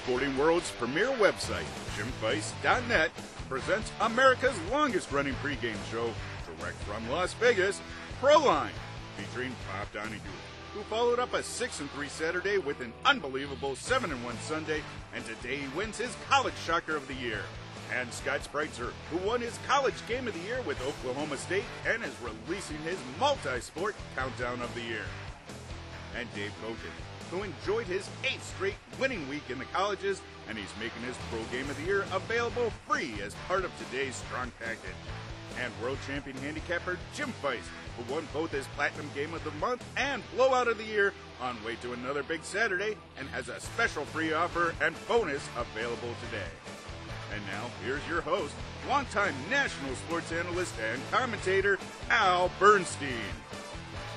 sporting world's premier website, JimFeist.net, presents America's longest-running pregame show, direct from Las Vegas, Proline, featuring Bob Donahue, who followed up a 6-3 Saturday with an unbelievable 7-1 Sunday, and today he wins his college shocker of the year. And Scott Spreitzer, who won his college game of the year with Oklahoma State and is releasing his multi-sport countdown of the year. And Dave Kogan, who enjoyed his 8th straight winning week in the colleges, and he's making his pro game of the year available free as part of today's strong package. And world champion handicapper Jim Feist, who won both his platinum game of the month and blowout of the year, on way to another big Saturday, and has a special free offer and bonus available today. And now, here's your host, longtime national sports analyst and commentator, Al Bernstein.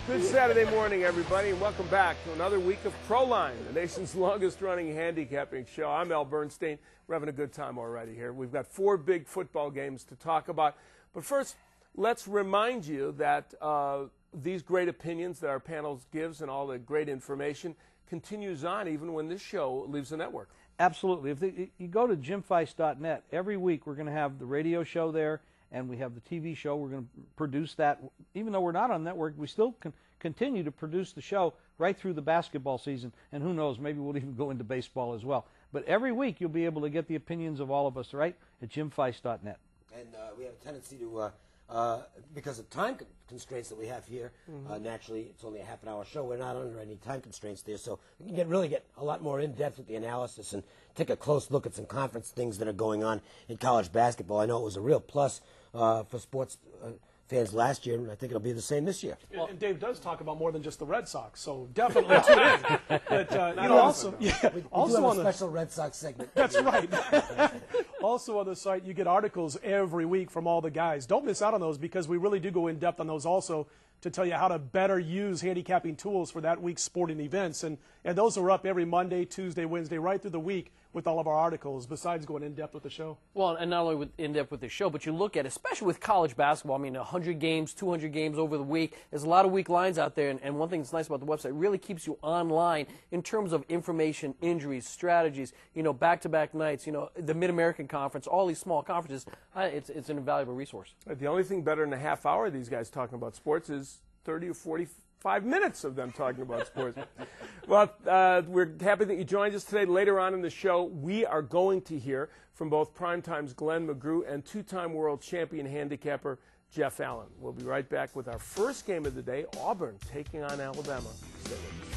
Good Saturday morning, everybody, and welcome back to another week of Proline, the nation's longest-running handicapping show. I'm Al Bernstein. We're having a good time already here. We've got 4 big football games to talk about. But first, let's remind you that these great opinions that our panel gives and all the great information continues on even when this show leaves the network. Absolutely. If you go to jimfeist.net, every week we're going to have the radio show there, and we have the TV show. We're going to produce that. Even though we're not on network, we still continue to produce the show right through the basketball season, and who knows, maybe we'll even go into baseball as well. But every week you'll be able to get the opinions of all of us, right, at jimfeist.net. And we have a tendency to, because of time constraints that we have here, naturally it's only a half-an-hour show. We're not under any time constraints there, so we can really get a lot more in-depth with the analysis and take a close look at some conference things that are going on in college basketball. I know it was a real plus for sports fans last year, and I think it'll be the same this year. Well, and Dave does talk about more than just the Red Sox, so definitely tune in. But also, we also do have on a special Red Sox segment. That's right. Also on the site, you get articles every week from all the guys. Don't miss out on those because we really do go in depth on those also to tell you how to better use handicapping tools for that week's sporting events. And those are up every Monday, Tuesday, Wednesday, right through the week with all of our articles, besides going in depth with the show. Well, and not only in depth with the show, but you look at, especially with college basketball, I mean, 100 games, 200 games over the week. There's a lot of weak lines out there, and one thing that's nice about the website, it really keeps you online in terms of information, injuries, strategies, back-to-back nights, the Mid-American Conference, all these small conferences. It's an invaluable resource. The only thing better than a half hour of these guys talking about sports is 30 or 45 minutes of them talking about sports. Well, we're happy that you joined us today. Later on in the show, we are going to hear from both Primetime's Glenn McGrew and 2-time world champion handicapper Jeff Allen. We'll be right back with our first game of the day, Auburn taking on Alabama. Stay with us.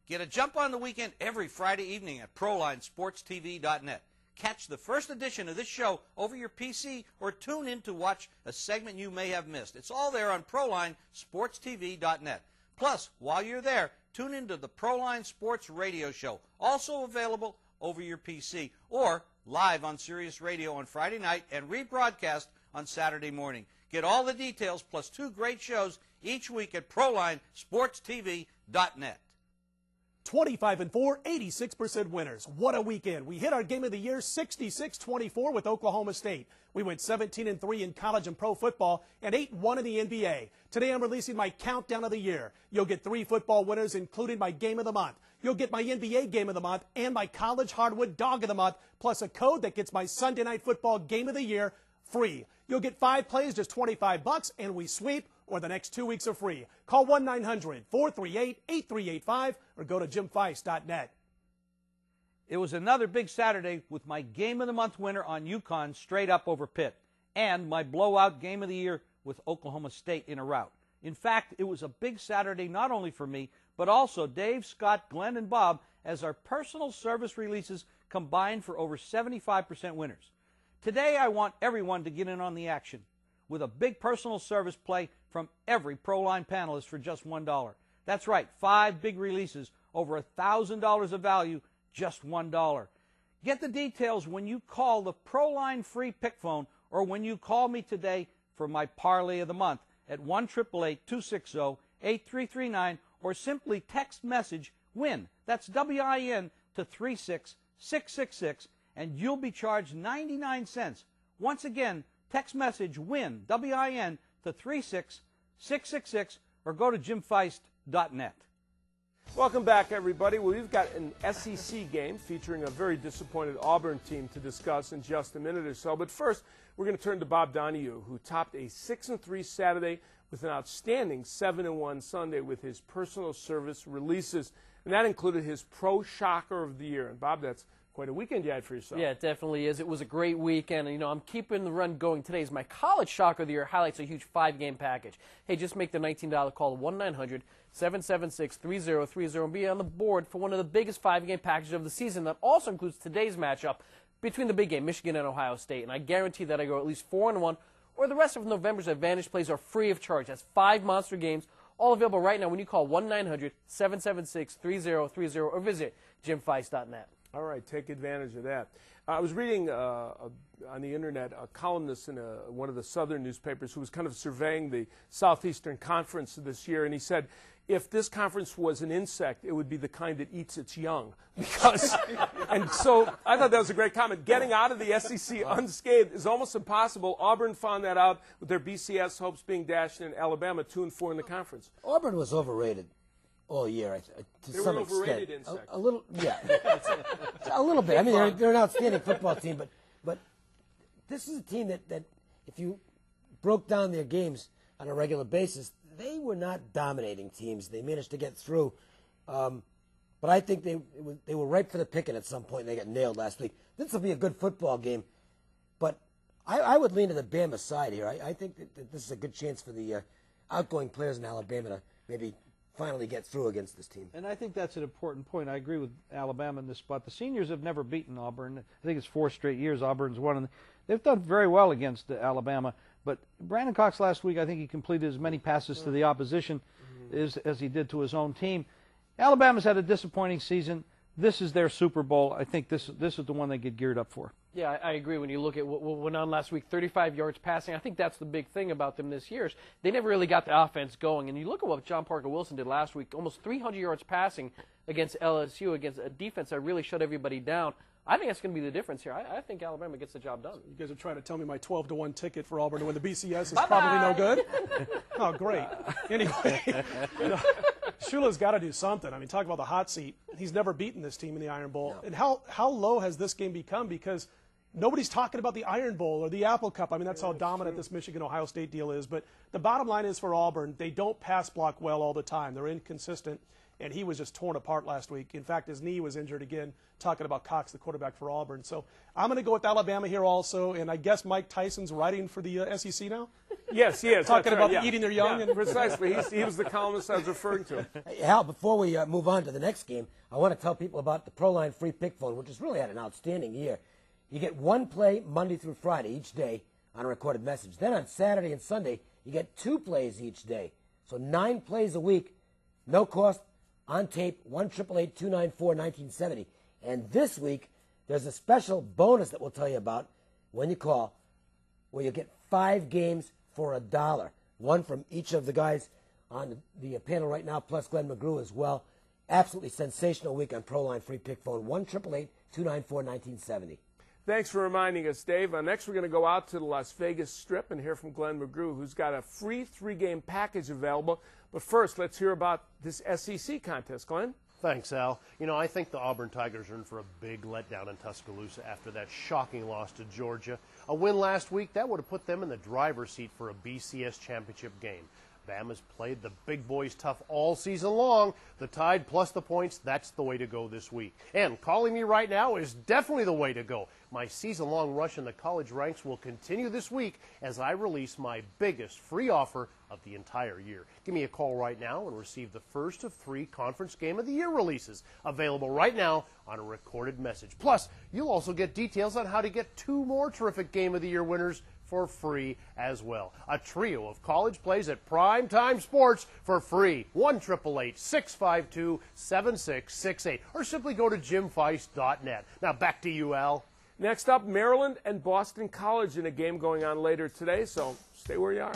Get a jump on the weekend every Friday evening at ProlineSportsTV.net. Catch the first edition of this show over your PC or tune in to watch a segment you may have missed. It's all there on ProlineSportsTV.net. Plus, while you're there, tune into the Proline Sports Radio Show, also available over your PC or live on Sirius Radio on Friday night and rebroadcast on Saturday morning. Get all the details plus 2 great shows each week at ProlineSportsTV.net. 25-4, 86% winners. What a weekend. We hit our game of the year 66-24 with Oklahoma State. We went 17-3 in college and pro football and 8-1 in the NBA. Today I'm releasing my countdown of the year. You'll get 3 football winners, including my game of the month. You'll get my NBA game of the month and my college hardwood dog of the month, plus a code that gets my Sunday night football game of the year free. You'll get 5 plays, just $25, and we sweep, or the next 2 weeks are free. Call 1-900-438-8385 or go to jimfeist.net. It was another big Saturday with my Game of the Month winner on UConn straight up over Pitt, and my blowout Game of the Year with Oklahoma State in a rout. In fact, it was a big Saturday not only for me, but also Dave, Scott, Glenn, and Bob, as our personal service releases combined for over 75% winners. Today, I want everyone to get in on the action with a big personal service play from every Proline panelist for just $1. That's right, 5 big releases, over $1,000 of value, just $1. Get the details when you call the Proline free pick phone or when you call me today for my parlay of the month at 1-888-260-8339 or simply text message WIN, that's W-I-N, to 36666, and you'll be charged 99 cents. Once again, text message WIN, W-I-N, to 36666 or go to jimfeist.net. Welcome back, everybody. Well, we've got an SEC game featuring a very disappointed Auburn team to discuss in just a minute or so. But first, we're going to turn to Bob Donahue, who topped a 6-3 Saturday with an outstanding 7-1 Sunday with his personal service releases. And that included his Pro Shocker of the Year. And, Bob, that's quite a weekend you had for yourself. Yeah, it definitely is. It was a great weekend. And, I'm keeping the run going today as my College Shocker of the Year highlights a huge 5-game package. Hey, just make the $19 call to 1-900-776-3030 and be on the board for one of the biggest 5-game packages of the season. That also includes today's matchup between the big game, Michigan and Ohio State. And I guarantee that I go at least 4-1, or the rest of November's Advantage plays are free of charge. That's 5 monster games, all available right now when you call 1-900-776-3030 or visit jimfeist.net. All right, take advantage of that. I was reading on the internet a columnist in one of the southern newspapers who was kind of surveying the Southeastern Conference this year, and he said, if this conference was an insect, it would be the kind that eats its young. Because, and so I thought that was a great comment. Getting out of the SEC unscathed is almost impossible. Auburn found that out with their BCS hopes being dashed in Alabama 2-4 in the conference. Auburn was overrated all year to They some were overrated extent. insects. A little, yeah, a little bit. I mean, they're an outstanding football team, but this is a team that if you broke down their games on a regular basis, they were not dominating teams. They managed to get through, but I think they were ripe for the picking at some point. And they got nailed last week. This will be a good football game, but I would lean to the Bama side here. I think that this is a good chance for the outgoing players in Alabama to maybe finally get through against this team. And I think that's an important point. I agree with Alabama in this spot. The seniors have never beaten Auburn. I think it's 4 straight years Auburn's won, and they've done very well against Alabama. But Brandon Cox last week, I think he completed as many passes to the opposition as he did to his own team. Alabama's had a disappointing season. This is their Super Bowl. I think this is the one they get geared up for. Yeah, I agree. When you look at what went on last week, 35 yards passing, I think that's the big thing about them this year. They never really got the offense going. And you look at what John Parker Wilson did last week, almost 300 yards passing against LSU, against a defense that really shut everybody down. I think that's going to be the difference here. I think Alabama gets the job done. You guys are trying to tell me my 12-1 ticket for Auburn to win the BCS is probably no good? Oh, great. Anyway, Shula's got to do something. I mean, talk about the hot seat. He's never beaten this team in the Iron Bowl. No. And how low has this game become? Because nobody's talking about the Iron Bowl or the Apple Cup. I mean, that's how dominant this Michigan-Ohio State deal is. But the bottom line is for Auburn, they don't pass block well all the time. They're inconsistent. And he was just torn apart last week. In fact, his knee was injured again, talking about Cox, the quarterback for Auburn. So I'm going to go with Alabama here also. And I guess Mike Tyson's writing for the SEC now? Yes, he is. Talking about right, eating their young. Yeah, and precisely. He was the columnist I was referring to. Hey, Hal, before we move on to the next game, I want to tell people about the Proline free pick phone, which has really had an outstanding year. You get one play Monday through Friday each day on a recorded message. Then on Saturday and Sunday, you get 2 plays each day. So 9 plays a week, no cost, on tape, 1-888-294-1970. And this week, there's a special bonus that we'll tell you about when you call, where you get 5 games for $1. One from each of the guys on the panel right now, plus Glenn McGrew as well. Absolutely sensational week on Proline free pick phone, 1-888-294-1970. Thanks for reminding us, Dave. Next, we're going to go out to the Las Vegas Strip and hear from Glenn McGrew, who's got a free 3-game package available. But first, let's hear about this SEC contest. Glenn? Thanks, Al. I think the Auburn Tigers are in for a big letdown in Tuscaloosa after that shocking loss to Georgia. A win last week, that would have put them in the driver's seat for a BCS championship game. Bama's played the big boys tough all season long. The Tide plus the points, that's the way to go this week. And calling me right now is definitely the way to go. My season-long rush in the college ranks will continue this week as I release my biggest free offer of the entire year. Give me a call right now and receive the first of 3 Conference Game of the Year releases available right now on a recorded message. Plus, you'll also get details on how to get 2 more terrific Game of the Year winners for free as well. A trio of college plays at Primetime Sports for free. 1-888-652-7668. Or simply go to jimfeist.net. Now back to you, Al. Next up, Maryland and Boston College in a game going on later today, so stay where you are.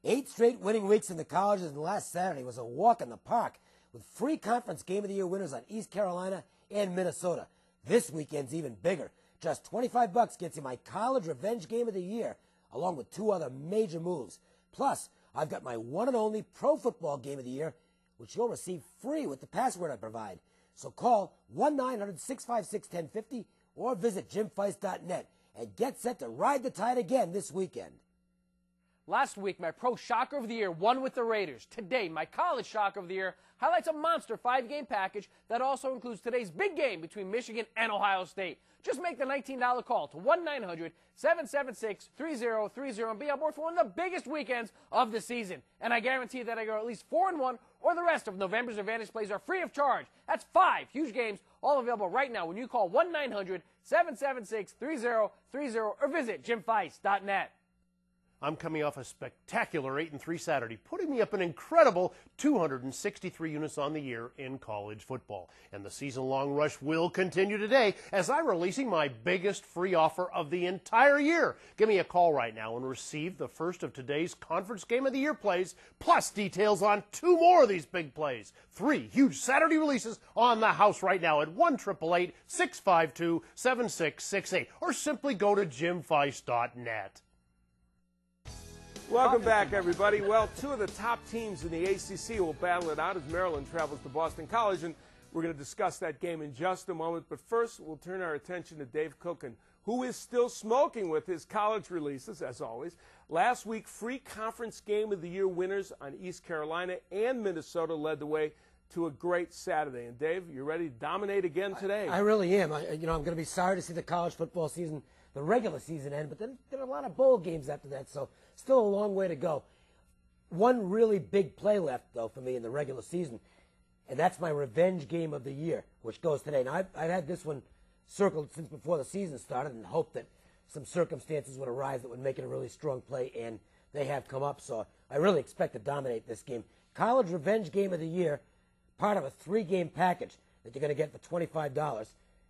8 straight winning weeks in the colleges, and last Saturday was a walk in the park with free Conference Game of the Year winners on East Carolina and Minnesota. This weekend's even bigger. Just $25 gets you my College Revenge Game of the Year, along with 2 other major moves. Plus, I've got my one and only pro football game of the year, which you'll receive free with the password I provide. So call 1-900-656-1050 or visit jimfeist.net and get set to ride the tide again this weekend. Last week, my pro shocker of the year won with the Raiders. Today, my college shocker of the year highlights a monster 5-game package that also includes today's big game between Michigan and Ohio State. Just make the $19 call to 1-900-776-3030 and be on board for one of the biggest weekends of the season. And I guarantee that I go at least 4-1 or the rest of November's Advantage plays are free of charge. That's 5 huge games, all available right now when you call 1-900-776-3030 or visit jimfeist.net. I'm coming off a spectacular 8-3 Saturday, putting me up an incredible 263 units on the year in college football. And the season-long rush will continue today as I'm releasing my biggest free offer of the entire year. Give me a call right now and receive the first of today's Conference Game of the Year plays, plus details on 2 more of these big plays. 3 huge Saturday releases on the house right now at 1-888-652-7668, or simply go to jimfeist.net. Welcome back, everybody. Well, 2 of the top teams in the ACC will battle it out as Maryland travels to Boston College, and we're going to discuss that game in just a moment. But first, we'll turn our attention to Dave Cookin, who is still smoking with his college releases, as always. Last week, free Conference Game of the Year winners on East Carolina and Minnesota led the way to a great Saturday. And Dave, you're ready to dominate again today. I really am. I'm going to be sorry to see the college football season, the regular season end, but then there are a lot of bowl games after that, so still a long way to go. One really big play left, though, for me in the regular season, and that's my revenge game of the year, which goes today. Now, I've had this one circled since before the season started and hoped that some circumstances would arise that would make it a really strong play, and they have come up, so I really expect to dominate this game. College revenge game of the year, part of a 3-game package that you're going to get for $25,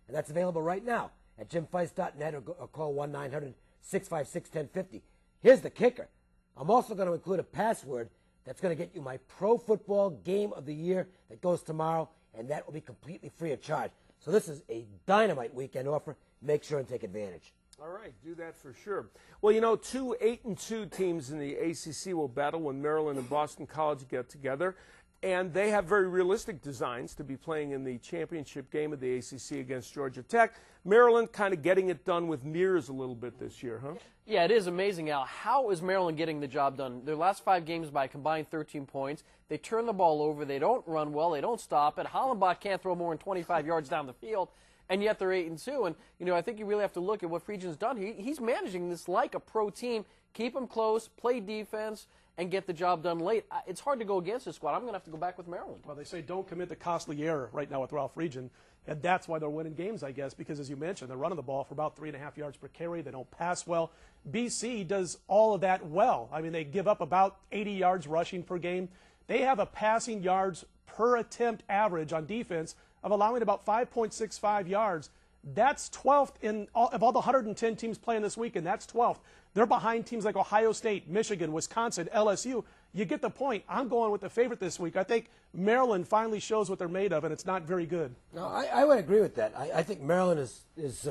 and that's available right now at jimfeist.net or call 1-900-656-1050. Here's the kicker. I'm also going to include a password that's going to get you my pro football game of the year that goes tomorrow, and that will be completely free of charge. So this is a dynamite weekend offer. Make sure and take advantage. All right, do that for sure. Well, 2 8-2 teams in the ACC will battle when Maryland and Boston College get together. And they have very realistic designs to be playing in the championship game of the ACC against Georgia Tech. Maryland kind of getting it done with mirrors a little bit this year, huh? Yeah, it is amazing, Al. How is Maryland getting the job done? Their last 5 games by a combined 13 points. They turn the ball over. They don't run well. They don't stop it. Hollenbach can't throw more than 25 yards down the field, and yet they're 8-2. And, I think you really have to look at what Friedgen's done. He's managing this like a pro team. Keep them close, play defense, and get the job done late. It's hard to go against this squad. I'm going to have to go back with Maryland. Well, they say don't commit the costly error right now with Ralph Friedgen, and that's why they're winning games, I guess, because, as you mentioned, they're running the ball for about 3.5 yards per carry. They don't pass well. BC does all of that well. I mean, they give up about 80 yards rushing per game. They have a passing yards per attempt average on defense of allowing about 5.65 yards. That's 12th of all the 110 teams playing this weekend. That's 12th. They're behind teams like Ohio State, Michigan, Wisconsin, LSU. You get the point. I'm going with the favorite this week. I think Maryland finally shows what they're made of, and it's not very good. No, I would agree with that. I think Maryland is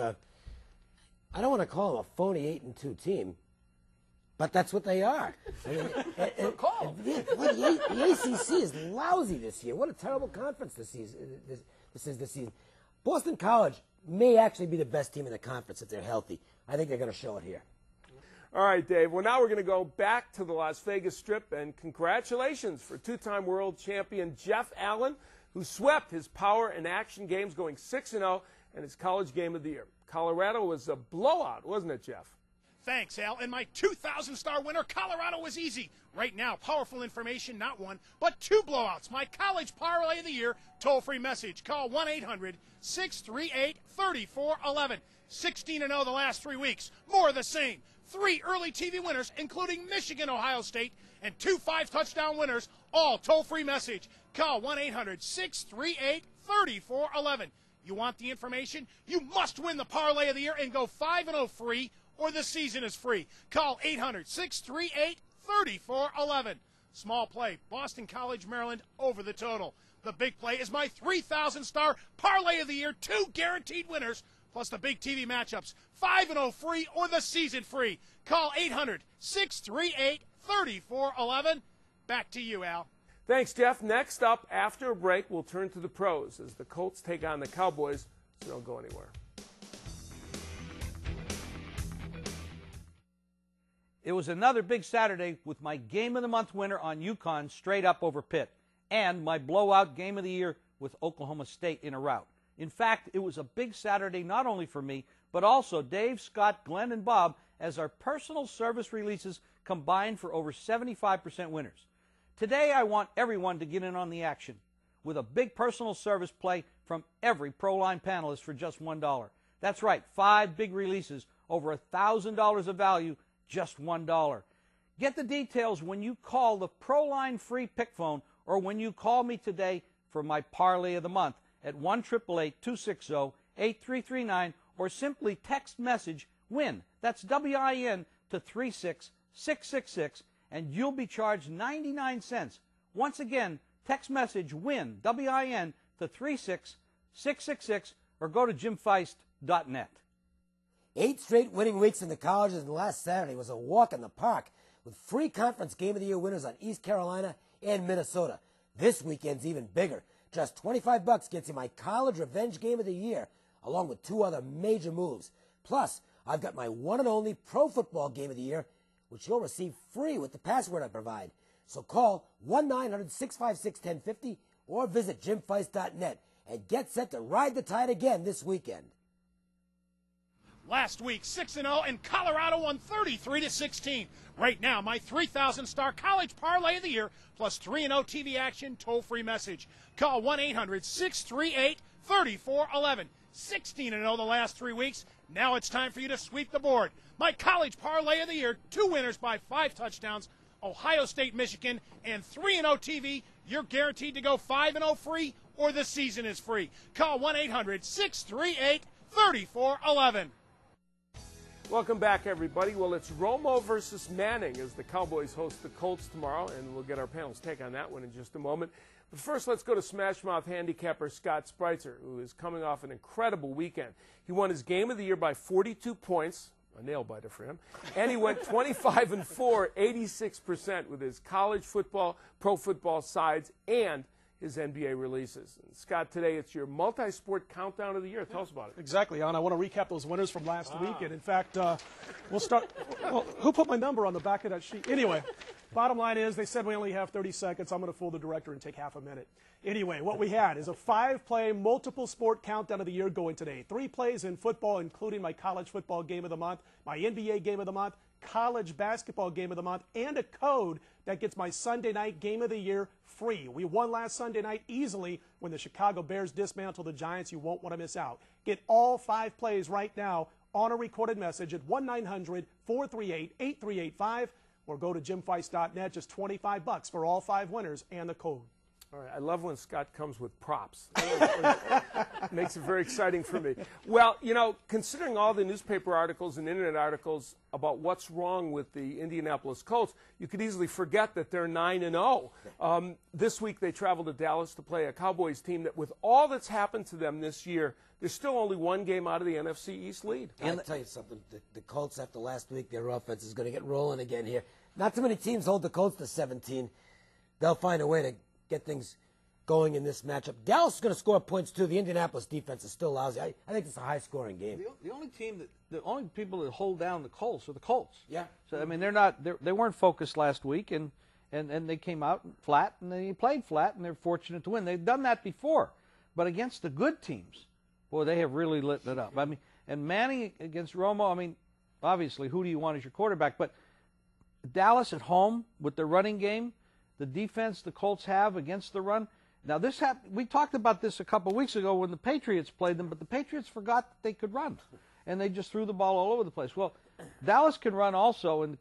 I don't want to call them a phony 8-2 team, but that's what they are. I mean, the ACC is lousy this year. What a terrible conference this is this season. Boston College may actually be the best team in the conference if they're healthy. I think they're going to show it here. All right, Dave. Well, now we're going to go back to the Las Vegas Strip, and congratulations for 2-time world champion Jeff Allen, who swept his power and action games, going 6-0 and his college game of the year. Colorado was a blowout, wasn't it, Jeff? Thanks, Al. And my 2,000-star winner, Colorado, was easy. Right now, powerful information, not one, but 2 blowouts. My college parlay of the year, toll-free message. Call 1-800-638-3411. 16-0 the last 3 weeks. More of the same. 3 early TV winners, including Michigan, Ohio State, and 2 5-touchdown winners, all toll-free message. Call 1-800-638-3411. You want the information? You must win the parlay of the year and go 5-0 free, or the season is free. Call 800-638-3411. Small play, Boston College, Maryland, over the total. The big play is my 3,000-star parlay of the year, 2 guaranteed winners, plus the big TV matchups. 5-0 free or the season free. Call 34-11. Back to you, Al. Thanks, Jeff. Next up, after a break, we'll turn to the pros as the Colts take on the Cowboys, so don't go anywhere. It was another big Saturday with my Game of the Month winner on UConn straight up over Pitt, and my blowout Game of the Year with Oklahoma State in a rout. In fact, it was a big Saturday not only for me, but also Dave, Scott, Glenn, and Bob, as our personal service releases combined for over 75% winners. Today, I want everyone to get in on the action with a big personal service play from every Proline panelist for just $1. That's right, 5 big releases, over $1,000 of value, just $1. Get the details when you call the Proline free pick phone or when you call me today for my parlay of the month at 1-888-260-8339 or simply text message WIN, that's WIN, to 36666 and you'll be charged 99 cents. Once again, text message WIN, WIN, to 36666 or go to jimfeist.net. 8 straight winning weeks in the colleges, and last Saturday was a walk in the park with free conference Game of the Year winners on East Carolina and Minnesota. This weekend's even bigger. Just $25 gets you my college revenge Game of the Year, along with 2 other major moves. Plus, I've got my one and only pro football Game of the Year, which you'll receive free with the password I provide. So call 1-900-656-1050 or visit jimfeist.net and get set to ride the tide again this weekend. Last week, 6-0, and Colorado won 33-16. Right now, my 3,000-star college parlay of the year, plus 3-0 TV action toll-free message. Call 1-800-638-3411. 16-0 the last 3 weeks. Now it's time for you to sweep the board. My college parlay of the year, 2 winners by 5 touchdowns, Ohio State, Michigan, and 3-0 TV. You're guaranteed to go 5-0 free, or the season is free. Call 1-800-638-3411. Welcome back, everybody. Well, it's Romo versus Manning as the Cowboys host the Colts tomorrow, and we'll get our panel's take on that one in just a moment. But first, let's go to Smash Mouth handicapper Scott Spreitzer, who is coming off an incredible weekend. He won his Game of the Year by 42 points, a nail-biter for him, and he went 25-4, 86% with his college football, pro football sides, and his NBA releases. And Scott, today it's your multi-sport countdown of the year. Tell us about it. Exactly, Alan. I want to recap those winners from last week. And in fact, we'll start. Well, who put my number on the back of that sheet? Anyway, bottom line is they said we only have 30 seconds. I'm going to fool the director and take half a minute. Anyway, what we had is a 5-play multiple sport countdown of the year going today. 3 plays in football, including my college football game of the month, my NBA game of the month, college basketball game of the month, and a code that gets my Sunday night game of the year free. We won last Sunday night easily when the Chicago Bears dismantled the Giants. You won't want to miss out. Get all 5 plays right now on a recorded message at 1-900-438-8385 or go to jimfeist.net. Just $25 for all 5 winners and the code. All right, I love when Scott comes with props. Makes it very exciting for me. Well, you know, considering all the newspaper articles and internet articles about what's wrong with the Indianapolis Colts, you could easily forget that they're 9-0. This week they traveled to Dallas to play a Cowboys team that, with all that's happened to them this year, there's still only 1 game out of the NFC East lead. I'll tell you something. The Colts, after last week, their offense is going to get rolling again here. Not too many teams hold the Colts to 17. They'll find a way to get things going in this matchup. Dallas is going to score points too. The Indianapolis defense is still lousy. I think it's a high-scoring game. The only people that hold down the Colts are the Colts. Yeah. So I mean, they weren't focused last week, and they came out flat, and they played flat, and they're fortunate to win. They've done that before, but against the good teams, boy, they have really lit it up. I mean, and Manning against Romo. I mean, obviously, who do you want as your quarterback? But Dallas at home with the running game, the defense the Colts have against the run. Now, we talked about this a couple weeks ago when the Patriots played them, but the Patriots forgot that they could run, and they just threw the ball all over the place. Well, Dallas can run also, and the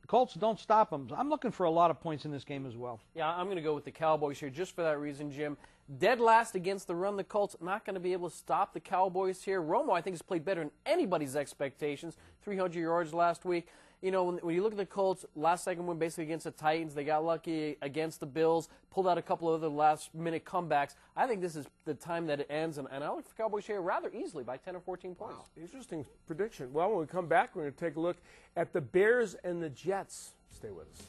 Colts don't stop them. I'm looking for a lot of points in this game as well. Yeah, I'm going to go with the Cowboys here just for that reason, Jim. Dead last against the run. The Colts not going to be able to stop the Cowboys here. Romo, I think, has played better than anybody's expectations. 300 yards last week. You know, when you look at the Colts, last second win basically against the Titans. They got lucky against the Bills, pulled out a couple of other last-minute comebacks. I think this is the time that it ends, and I look for Cowboys here rather easily by 10 or 14 points. Wow. Interesting prediction. Well, when we come back, we're going to take a look at the Bears and the Jets. Stay with us.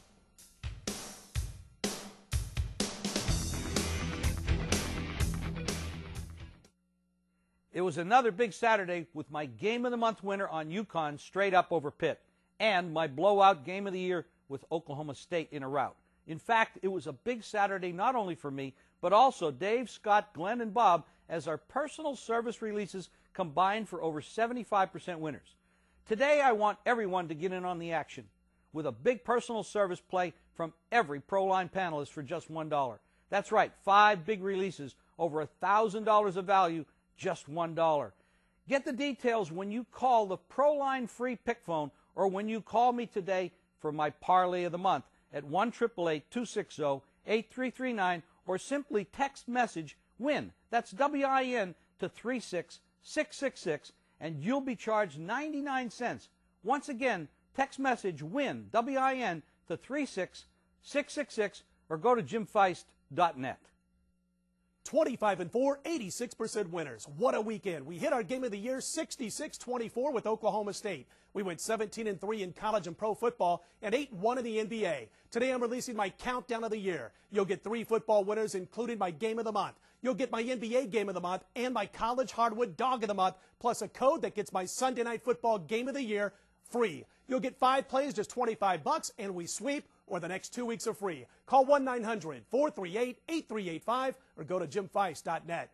It was another big Saturday with my Game of the Month winner on UConn straight up over Pitt, and my blowout Game of the Year with Oklahoma State in a rout. In fact, it was a big Saturday not only for me, but also Dave, Scott, Glenn, and Bob, as our personal service releases combined for over 75% winners. Today, I want everyone to get in on the action with a big personal service play from every Proline panelist for just $1. That's right, 5 big releases over $1,000 of value, just $1. Get the details when you call the Proline free pick phone or when you call me today for my parlay of the month at 1-888-260-8339 or simply text message WIN, that's W-I-N, to 36666 and you'll be charged 99 cents. Once again, text message WIN, W-I-N, to 36666 or go to jimfeist.net. 25-4, 86% winners. What a weekend. We hit our game of the year 66-24 with Oklahoma State. We went 17-3 in college and pro football and 8-1 in the NBA. Today I'm releasing my countdown of the year. You'll get 3 football winners, including my game of the month. You'll get my NBA game of the month and my college hardwood dog of the month, plus a code that gets my Sunday night football game of the year free. You'll get 5 plays, just $25, and we sweep, or the next 2 weeks are free. Call 1-900-438-8385 or go to jimfeist.net.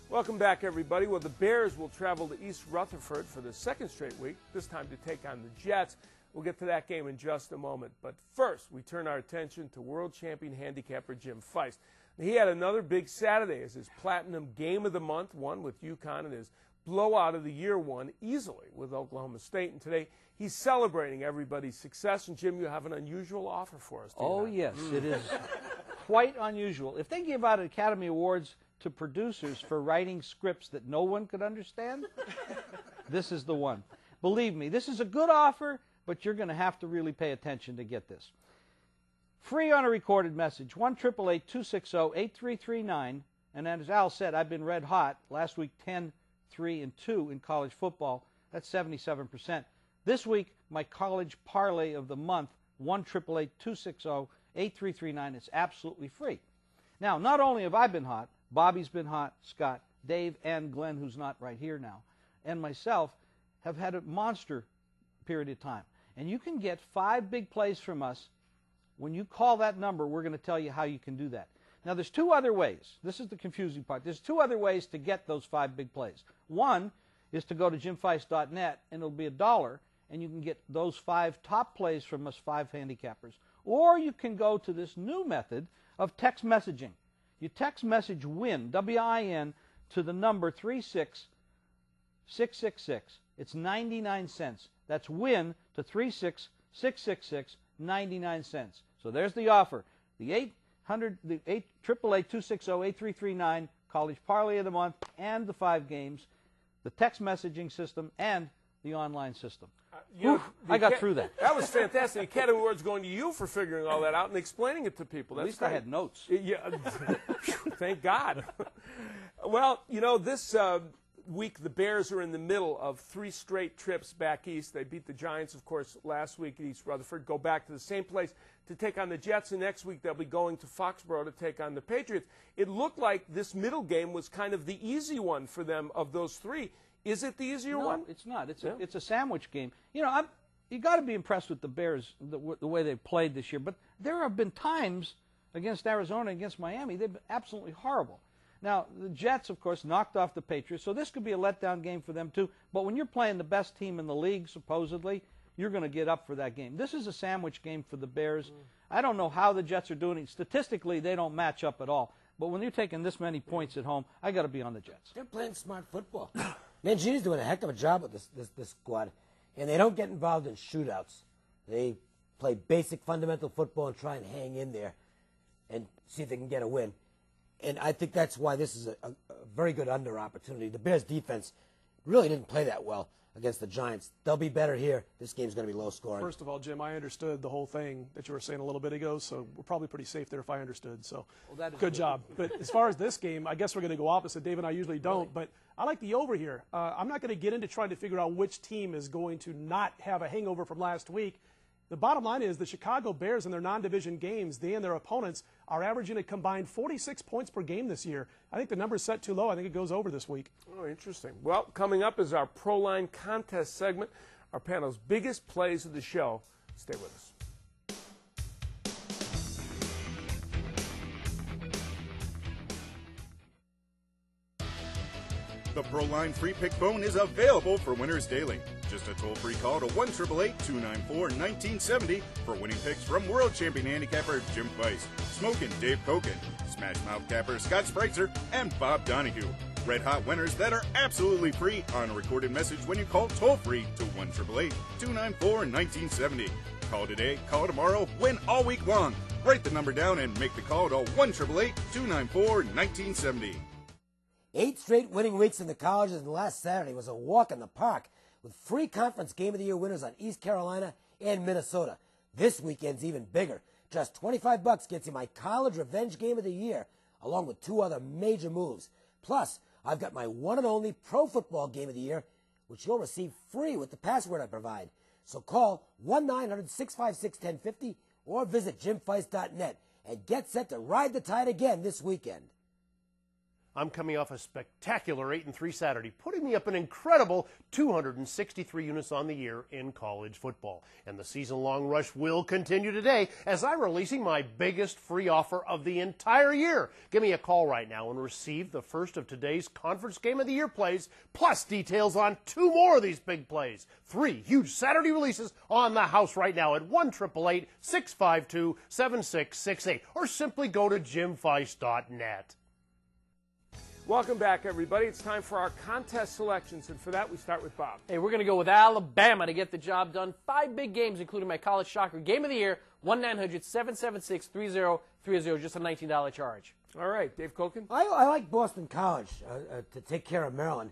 Welcome back, everybody. Well, the Bears will travel to East Rutherford for the second straight week, this time to take on the Jets. We'll get to that game in just a moment. But first, we turn our attention to world champion handicapper Jim Feist. He had another big Saturday as his Platinum Game of the Month won with UConn and his Blowout of the Year won easily with Oklahoma State. And today, he's celebrating everybody's success. And, Jim, you have an unusual offer for us. Oh, yes, it is quite unusual. If they give out Academy Awards to producers for writing scripts that no one could understand, this is the one. Believe me, this is a good offer, but you're going to have to really pay attention to get this. Free on a recorded message, 1-888-260-8339. And as Al said, I've been red hot. Last week, 10-3-2 in college football. That's 77%. This week, my college parlay of the month, 1-888-260-8339. It's absolutely free. Now, not only have I been hot, Bobby's been hot, Scott, Dave, and Glenn, who's not right here now, and myself have had a monster period of time. And you can get 5 big plays from us. When you call that number, we're going to tell you how you can do that. Now, there's 2 other ways. This is the confusing part. There's 2 other ways to get those 5 big plays. One is to go to jimfeist.net, and it'll be $1, and you can get those 5 top plays from us 5 handicappers. Or you can go to this new method of text messaging. You text message WIN, W-I-N, to the number 36666. It's 99 cents. That's WIN to 36666, 99 cents. So there's the offer. The 888-260-8339 college parlay of the month and the 5 games, the text messaging system, and the online system. I got through that. That was fantastic. Academy Awards going to you for figuring all that out and explaining it to people. That's At least great. I had notes. Yeah, thank God. Well, you know, this week the Bears are in the middle of 3 straight trips back east. They beat the Giants, of course, last week at East Rutherford, go back to the same place to take on the Jets, and next week they'll be going to Foxborough to take on the Patriots. It looked like this middle game was kind of the easy one for them of those 3. Is it the easier one? No, it's not. It's a sandwich game. You know, you got to be impressed with the Bears, the way they've played this year. But there have been times against Arizona, against Miami, they've been absolutely horrible. Now, the Jets, of course, knocked off the Patriots, so this could be a letdown game for them too. But when you're playing the best team in the league, supposedly, you're going to get up for that game. This is a sandwich game for the Bears. I don't know how the Jets are doing it. Statistically, they don't match up at all. But when you're taking this many points at home, I got to be on the Jets. They're playing smart football. Mancini's doing a heck of a job with this squad, and they don't get involved in shootouts. They play basic fundamental football and try and hang in there and see if they can get a win. And I think that's why this is a very good under opportunity. The Bears defense really didn't play that well against the Giants. They'll be better here. This game's going to be low scoring. First of all, Jim, I understood the whole thing that you were saying a little bit ago, so we're probably pretty safe there if I understood. So good job. But as far as this game, I guess we're going to go opposite. Dave and I usually don't, but I like the over here. I'm not going to get into trying to figure out which team is going to not have a hangover from last week. The bottom line is the Chicago Bears in their non-division games, they and their opponents are averaging a combined 46 points per game this year. I think the number is set too low. I think it goes over this week. Oh, interesting. Well, coming up is our Proline contest segment, our panel's biggest plays of the show. Stay with us. The Proline free pick phone is available for winners daily. Just a toll-free call to 1-888-294-1970 for winning picks from world champion handicapper Jim Feist, Smokin' Dave Koken, Smash Mouth capper Scott Spreitzer, and Bob Donahue. Red hot winners that are absolutely free on a recorded message when you call toll-free to 1-888-294-1970. Call today, call tomorrow, win all week long. Write the number down and make the call to 1-888-294-1970. 8 straight winning weeks in the colleges, and last Saturday was a walk in the park with free conference Game of the Year winners on East Carolina and Minnesota. This weekend's even bigger. Just $25 gets you my college revenge Game of the Year, along with 2 other major moves. Plus, I've got my one and only pro football Game of the Year, which you'll receive free with the password I provide. So call 1-900-656-1050 or visit jimfeist.net and get set to ride the tide again this weekend. I'm coming off a spectacular 8-3 Saturday, putting me up an incredible 263 units on the year in college football. And the season-long rush will continue today as I'm releasing my biggest free offer of the entire year. Give me a call right now and receive the first of today's Conference Game of the Year plays, plus details on 2 more of these big plays. 3 huge Saturday releases on the house right now at 1-888-652-7668, or simply go to jimfeist.net. Welcome back, everybody. It's time for our contest selections, and for that, we start with Bob. Hey, we're going to go with Alabama to get the job done. 5 big games, including my college shocker Game of the Year, 1-900-776-3030, just a $19 charge. All right, Dave Koken. I like Boston College to take care of Maryland.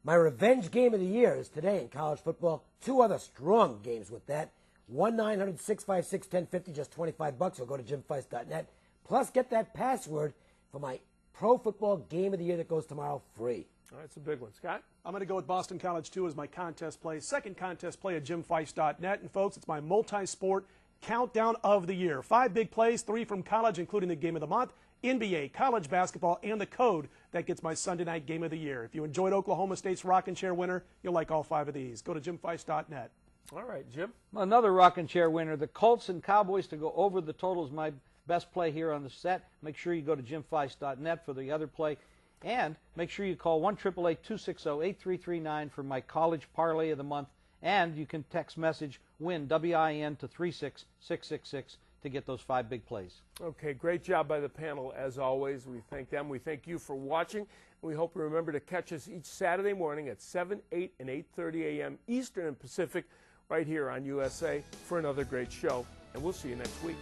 My revenge Game of the Year is today in college football. 2 other strong games with that. 1-900-656-1050, just $25, or go to jimfeist.net. Plus, get that password for my pro football Game of the Year that goes tomorrow free. All right, it's a big one. Scott? I'm going to go with Boston College, too, as my contest play. Second contest play at jimfeist.net. And, folks, it's my multi-sport countdown of the year. 5 big plays, 3 from college, including the Game of the Month, NBA, college basketball, and the code that gets my Sunday night Game of the Year. If you enjoyed Oklahoma State's rocking chair winner, you'll like all 5 of these. Go to jimfeist.net. All right, Jim? Another rocking chair winner, the Colts and Cowboys to go over the totals. My best play here on the set. Make sure you go to jimfeist.net for the other play. And make sure you call 1-888-260-8339 for my college parlay of the month. And you can text message WIN, W-I-N, to 36666 to get those 5 big plays. Okay, great job by the panel, as always. We thank them. We thank you for watching. We hope you remember to catch us each Saturday morning at 7, 8, and 8:30 a.m. Eastern and Pacific right here on USA for another great show. And we'll see you next week.